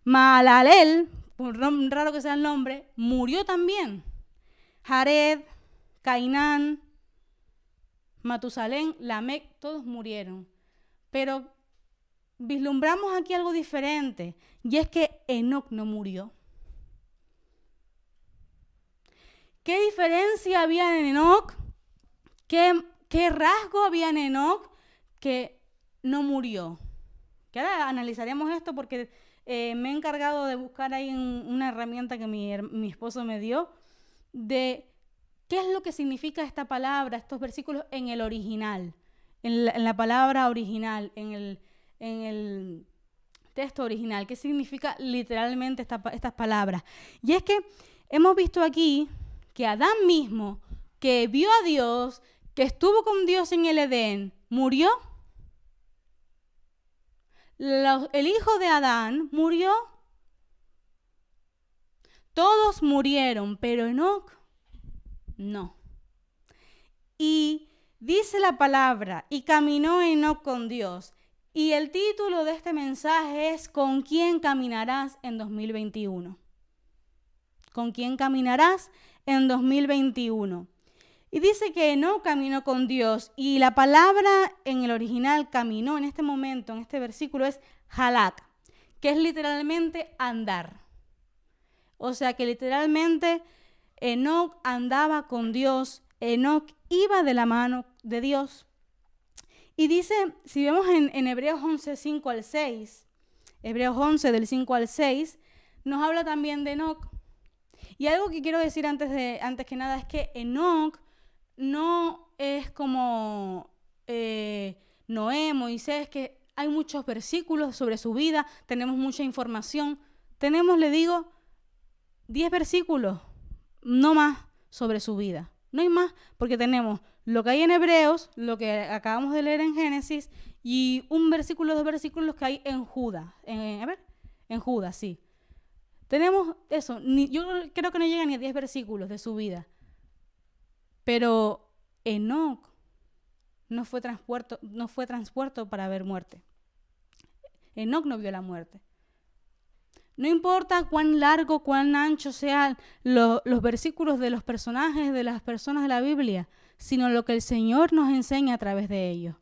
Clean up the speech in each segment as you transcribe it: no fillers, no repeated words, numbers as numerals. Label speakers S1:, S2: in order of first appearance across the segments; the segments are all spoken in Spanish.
S1: Mahalaleel, por raro que sea el nombre, murió también. Jared, Cainán, Matusalén, Lamec, todos murieron. Pero vislumbramos aquí algo diferente, y es que Enoc no murió. ¿Qué diferencia había en Enoc? ¿Qué rasgo había en Enoc que no murió? Que ahora analizaremos esto porque me he encargado de buscar ahí una herramienta que mi esposo me dio de qué es lo que significa esta palabra, estos versículos en el original, en la palabra original, en el texto original, qué significa literalmente estas palabras. Y es que hemos visto aquí que Adán mismo, que vio a Dios, que estuvo con Dios en el Edén, murió. El hijo de Adán murió. Todos murieron, pero Enoc no. Y dice la palabra, y caminó Enoc con Dios. Y el título de este mensaje es ¿con quién caminarás en 2021? ¿Con quién caminarás en 2021? Y dice que Enoc caminó con Dios. Y la palabra en el original caminó en este momento, en este versículo, es halak, que es literalmente andar. O sea que literalmente Enoc andaba con Dios, Enoc iba de la mano de Dios. Y dice, si vemos en Hebreos 11, 5 al 6, Hebreos 11 del 5 al 6, nos habla también de Enoc. Y algo que quiero decir antes que nada es que Enoc no es como Noé, Moisés, que hay muchos versículos sobre su vida, tenemos mucha información. Tenemos, le digo, 10 versículos, no más, sobre su vida. No hay más, porque tenemos lo que hay en Hebreos, lo que acabamos de leer en Génesis, y un versículo, 2 versículos que hay en Judas. En Judas, sí. Tenemos eso. Yo creo que no llega ni a 10 versículos de su vida. Pero Enoc no fue transpuesto para ver muerte. Enoc no vio la muerte. No importa cuán largo, cuán ancho sean los versículos de los personajes, de las personas de la Biblia, sino lo que el Señor nos enseña a través de ellos.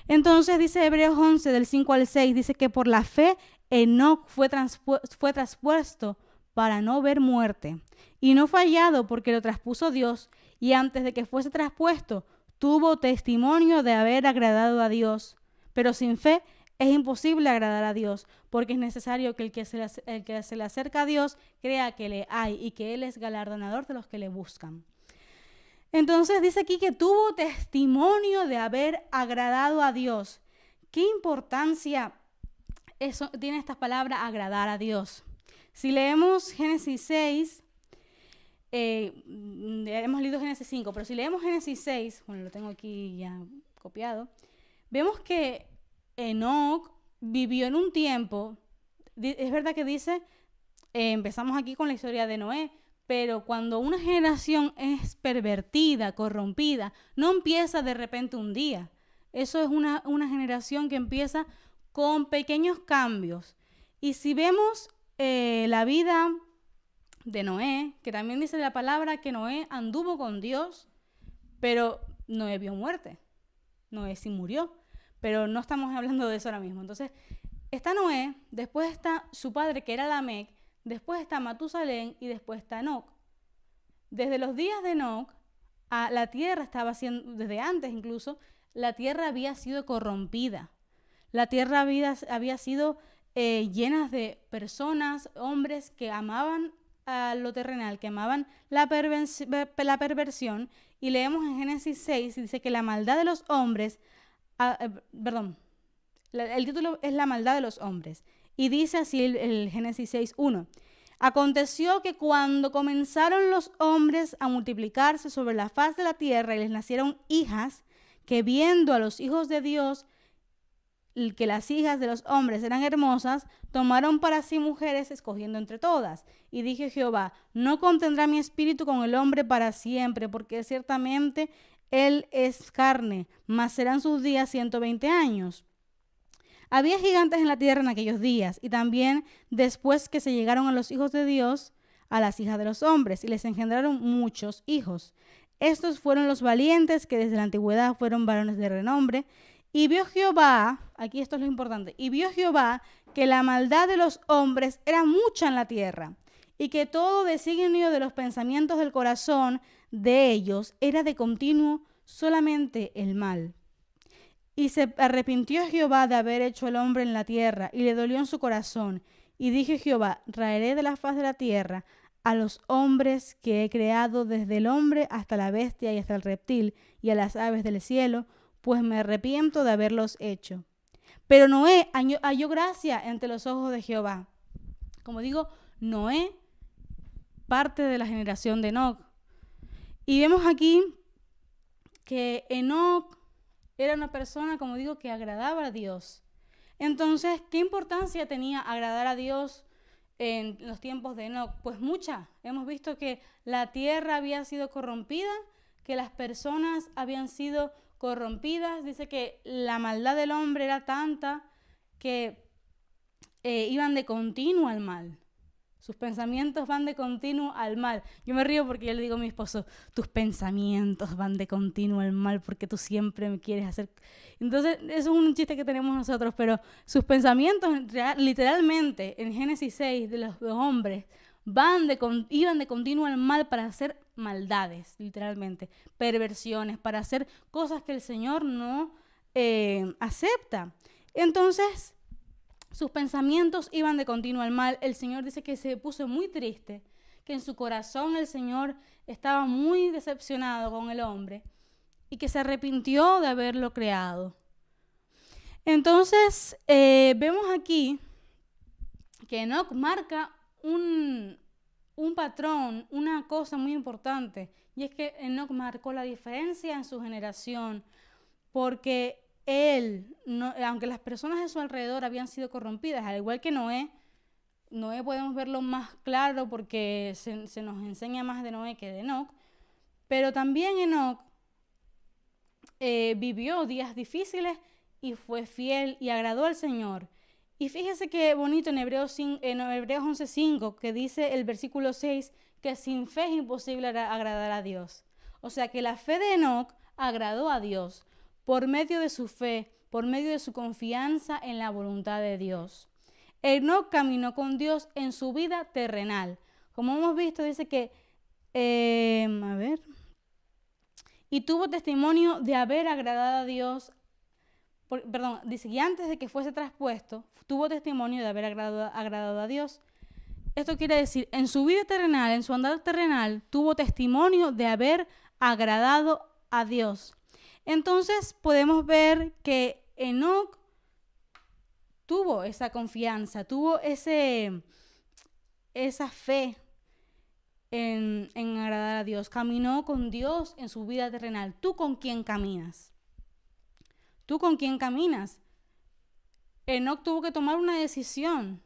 S1: Entonces dice Hebreos 11, del 5 al 6, dice que por la fe Enoc fue traspuesto para no ver muerte. Y no fue hallado porque lo traspuso Dios, y antes de que fuese traspuesto, tuvo testimonio de haber agradado a Dios. Pero sin fe es imposible agradar a Dios, porque es necesario que el que se le acerca a Dios crea que le hay y que Él es galardonador de los que le buscan. Entonces dice aquí que tuvo testimonio de haber agradado a Dios. ¿Qué importancia tiene esta palabra agradar a Dios? Si leemos Génesis 6, hemos leído Génesis 5, pero si leemos Génesis 6, bueno, lo tengo aquí ya copiado, vemos que Enoc vivió en un tiempo, es verdad que dice, empezamos aquí con la historia de Noé, pero cuando una generación es pervertida, corrompida, no empieza de repente un día. Eso es una generación que empieza con pequeños cambios. Y si vemos la vida de Noé, que también dice la palabra que Noé anduvo con Dios, pero Noé vio muerte. Noé sí murió, pero no estamos hablando de eso ahora mismo. Entonces, está Noé, después está su padre, que era Lamec, después está Matusalén y después está Enoc. Desde los días de Enoc, la tierra estaba siendo, desde antes incluso, la tierra había sido corrompida. La tierra había sido llena de personas, hombres que amaban a lo terrenal, que amaban la perversión. Y leemos en Génesis 6, dice que la maldad de los hombres, el título es la maldad de los hombres. Y dice así el Génesis 6:1. Aconteció que cuando comenzaron los hombres a multiplicarse sobre la faz de la tierra y les nacieron hijas, que viendo a los hijos de Dios, que las hijas de los hombres eran hermosas, tomaron para sí mujeres escogiendo entre todas. Y dije Jehová, no contendrá mi espíritu con el hombre para siempre, porque ciertamente él es carne, mas serán sus días 120 años. Había gigantes en la tierra en aquellos días, y también después que se llegaron a los hijos de Dios, a las hijas de los hombres, y les engendraron muchos hijos. Estos fueron los valientes que desde la antigüedad fueron varones de renombre. Y vio Jehová, aquí esto es lo importante, y vio Jehová que la maldad de los hombres era mucha en la tierra, y que todo designio de los pensamientos del corazón de ellos era de continuo solamente el mal. Y se arrepintió Jehová de haber hecho el hombre en la tierra, y le dolió en su corazón. Y dije Jehová, raeré de la faz de la tierra a los hombres que he creado, desde el hombre hasta la bestia y hasta el reptil, y a las aves del cielo, pues me arrepiento de haberlos hecho. Pero Noé halló gracia entre los ojos de Jehová. Como digo, Noé, parte de la generación de Enoc. Y vemos aquí que Enoc era una persona, como digo, que agradaba a Dios. Entonces, ¿qué importancia tenía agradar a Dios en los tiempos de Enoc? Pues mucha. Hemos visto que la tierra había sido corrompida, que las personas habían sido corrompidas. Dice que la maldad del hombre era tanta que iban de continuo al mal. Sus pensamientos van de continuo al mal. Yo me río porque yo le digo a mi esposo, tus pensamientos van de continuo al mal porque tú siempre me quieres hacer... Entonces, eso es un chiste que tenemos nosotros, pero sus pensamientos, literalmente, en Génesis 6, de los hombres, iban de continuo al mal para hacer maldades, literalmente, perversiones, para hacer cosas que el Señor no acepta. Entonces, sus pensamientos iban de continuo al mal. El Señor dice que se puso muy triste, que en su corazón el Señor estaba muy decepcionado con el hombre y que se arrepintió de haberlo creado. Entonces, vemos aquí que Enoc marca un patrón, una cosa muy importante, y es que Enoc marcó la diferencia en su generación, porque él, aunque las personas a su alrededor habían sido corrompidas, al igual que Noé podemos verlo más claro porque se nos enseña más de Noé que de Enoc, pero también Enoc vivió días difíciles y fue fiel y agradó al Señor. Y fíjese qué bonito en Hebreos 11:5, que dice el versículo 6, que sin fe es imposible agradar a Dios. O sea que la fe de Enoc agradó a Dios por medio de su fe, por medio de su confianza en la voluntad de Dios. Enoc caminó con Dios en su vida terrenal. Como hemos visto, dice que, y tuvo testimonio de haber agradado a Dios, dice, y antes de que fuese traspuesto, tuvo testimonio de haber agradado a Dios. Esto quiere decir, en su vida terrenal, en su andar terrenal, tuvo testimonio de haber agradado a Dios. Entonces podemos ver que Enoc tuvo esa confianza, tuvo esa fe en agradar a Dios. Caminó con Dios en su vida terrenal. ¿Tú con quién caminas? ¿Tú con quién caminas? Enoc tuvo que tomar una decisión.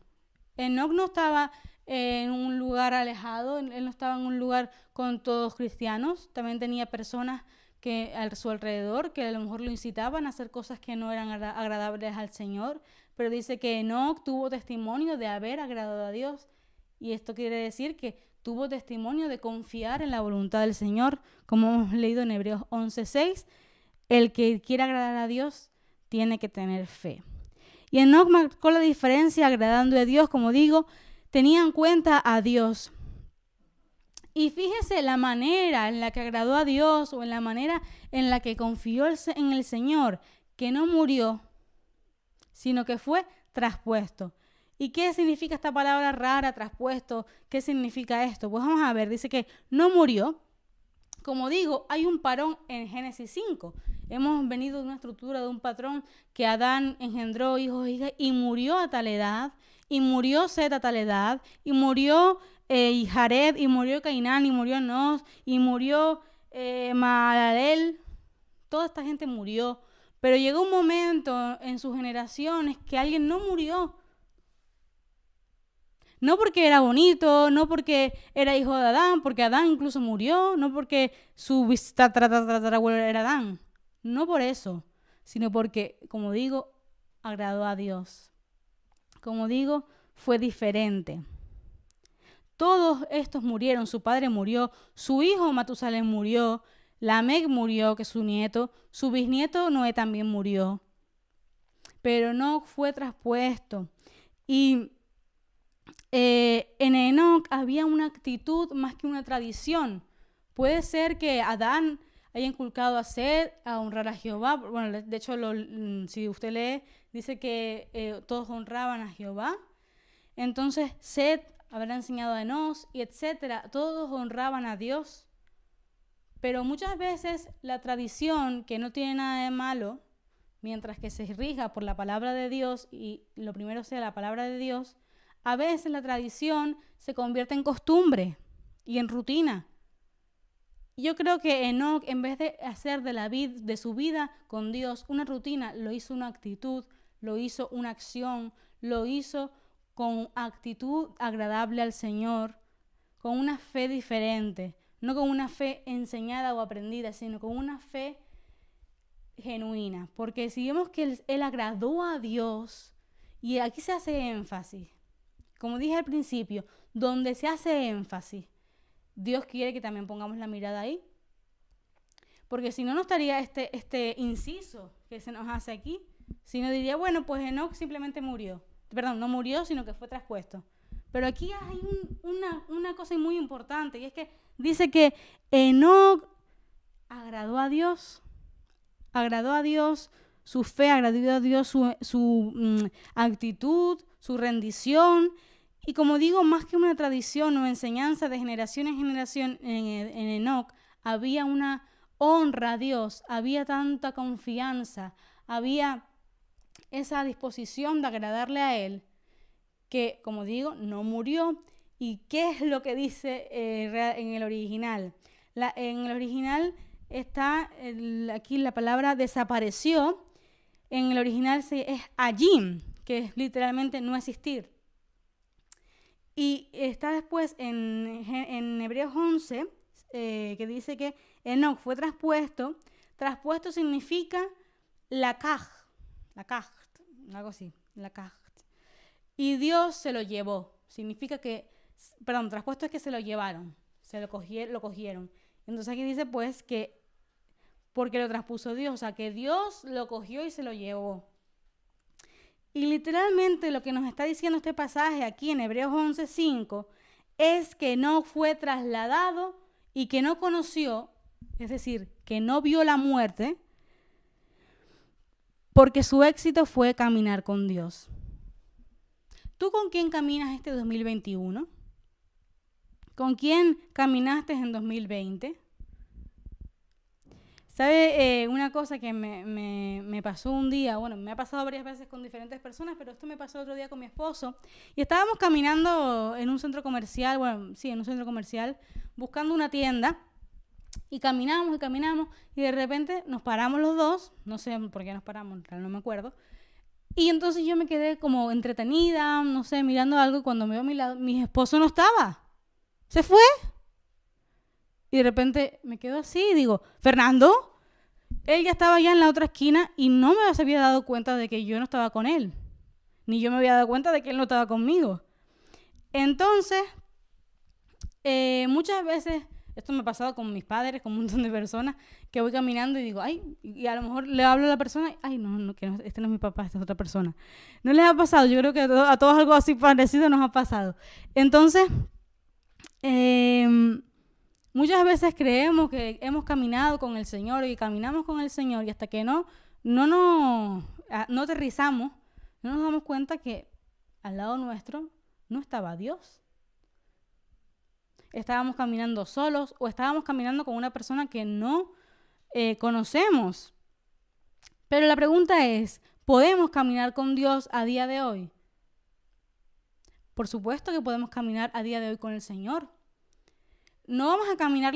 S1: Enoc no estaba en un lugar alejado, él no estaba en un lugar con todos cristianos. También tenía personas que a su alrededor que a lo mejor lo incitaban a hacer cosas que no eran agradables al Señor, pero dice que Enoc tuvo testimonio de haber agradado a Dios, y esto quiere decir que tuvo testimonio de confiar en la voluntad del Señor, como hemos leído en Hebreos 11:6, el que quiera agradar a Dios tiene que tener fe. Y Enoc marcó la diferencia agradando a Dios, como digo, tenía en cuenta a Dios. Y fíjese la manera en la que agradó a Dios, o en la manera en la que confió en el Señor, que no murió, sino que fue traspuesto. ¿Y qué significa esta palabra rara, traspuesto? ¿Qué significa esto? Pues vamos a ver, dice que no murió. Como digo, hay un parón en Génesis 5. Hemos venido de una estructura, de un patrón que Adán engendró hijos e hijas y murió a tal edad, y murió Set a tal edad, y murió Jared, y murió Cainán, y murió Nos, y murió Mahalalel. Toda esta gente murió, pero llegó un momento en sus generaciones que alguien no murió. No porque era bonito, no porque era hijo de Adán, porque Adán incluso murió, no porque su tatarabuelo era Adán. No por eso, sino porque, como digo, agradó a Dios. Como digo, fue diferente. Todos estos murieron, su padre murió, su hijo Matusalén murió, Lamec murió, que es su nieto, su bisnieto Noé también murió. Pero Enoc fue traspuesto. Y en Enoc había una actitud más que una tradición. Puede ser que Adán haya inculcado a Set a honrar a Jehová. Bueno, de hecho, si usted lee, dice que todos honraban a Jehová. Entonces, Set habrá enseñado a Enos y etcétera. Todos honraban a Dios. Pero muchas veces la tradición, que no tiene nada de malo, mientras que se rija por la palabra de Dios y lo primero sea la palabra de Dios, a veces la tradición se convierte en costumbre y en rutina. Yo creo que Enoc, en vez de hacer de su vida con Dios una rutina, lo hizo una actitud, lo hizo una acción, lo hizo con actitud agradable al Señor, con una fe diferente, no con una fe enseñada o aprendida, sino con una fe genuina. Porque si vemos que él agradó a Dios, y aquí se hace énfasis, como dije al principio, donde se hace énfasis, Dios quiere que también pongamos la mirada ahí. Porque si no, no estaría este inciso que se nos hace aquí, sino diría, bueno, pues Enoc simplemente murió. Perdón, no murió, sino que fue traspuesto. Pero aquí hay una cosa muy importante, y es que dice que Enoc agradó a Dios, su fe, agradó a Dios su actitud, su rendición. Y como digo, más que una tradición o enseñanza de generación en generación, en Enoc había una honra a Dios, había tanta confianza, había esa disposición de agradarle a Él, que, como digo, no murió. ¿Y qué es lo que dice en el original? En el original está aquí la palabra desapareció. En el original es ayim, que es literalmente no existir. Y está después en Hebreos 11, que dice que Enoc fue traspuesto. Traspuesto significa lakaj, algo así, lakaj. Y Dios se lo llevó. Significa que, traspuesto es que se lo llevaron, lo cogieron. Entonces aquí dice pues que porque lo traspuso Dios, o sea que Dios lo cogió y se lo llevó. Y literalmente lo que nos está diciendo este pasaje aquí en Hebreos 11:5 es que no fue trasladado y que no conoció, es decir, que no vio la muerte, porque su éxito fue caminar con Dios. ¿Tú con quién caminas este 2021? ¿Con quién caminaste en 2020? ¿Sabe una cosa que me pasó un día? Bueno, me ha pasado varias veces con diferentes personas, pero esto me pasó otro día con mi esposo. Y estábamos caminando en un centro comercial, buscando una tienda. Y caminamos, y de repente nos paramos los dos. No sé por qué nos paramos, no me acuerdo. Y entonces yo me quedé como entretenida, no sé, mirando algo, y cuando me veo a mi lado, mi esposo no estaba. Se fue. Y de repente me quedo así y digo, Fernando, él ya estaba ya en la otra esquina y no me había dado cuenta de que yo no estaba con él. Ni yo me había dado cuenta de que él no estaba conmigo. Entonces, muchas veces, esto me ha pasado con mis padres, con un montón de personas, que voy caminando y digo, ay, y a lo mejor le hablo a la persona, ay, no, este no es mi papá, esta es otra persona. ¿No les ha pasado? Yo creo que a todos algo así parecido nos ha pasado. Entonces, muchas veces creemos que hemos caminado con el Señor y caminamos con el Señor y hasta que no aterrizamos, no nos damos cuenta que al lado nuestro no estaba Dios. Estábamos caminando solos o estábamos caminando con una persona que no conocemos. Pero la pregunta es, ¿podemos caminar con Dios a día de hoy? Por supuesto que podemos caminar a día de hoy con el Señor. No vamos a caminar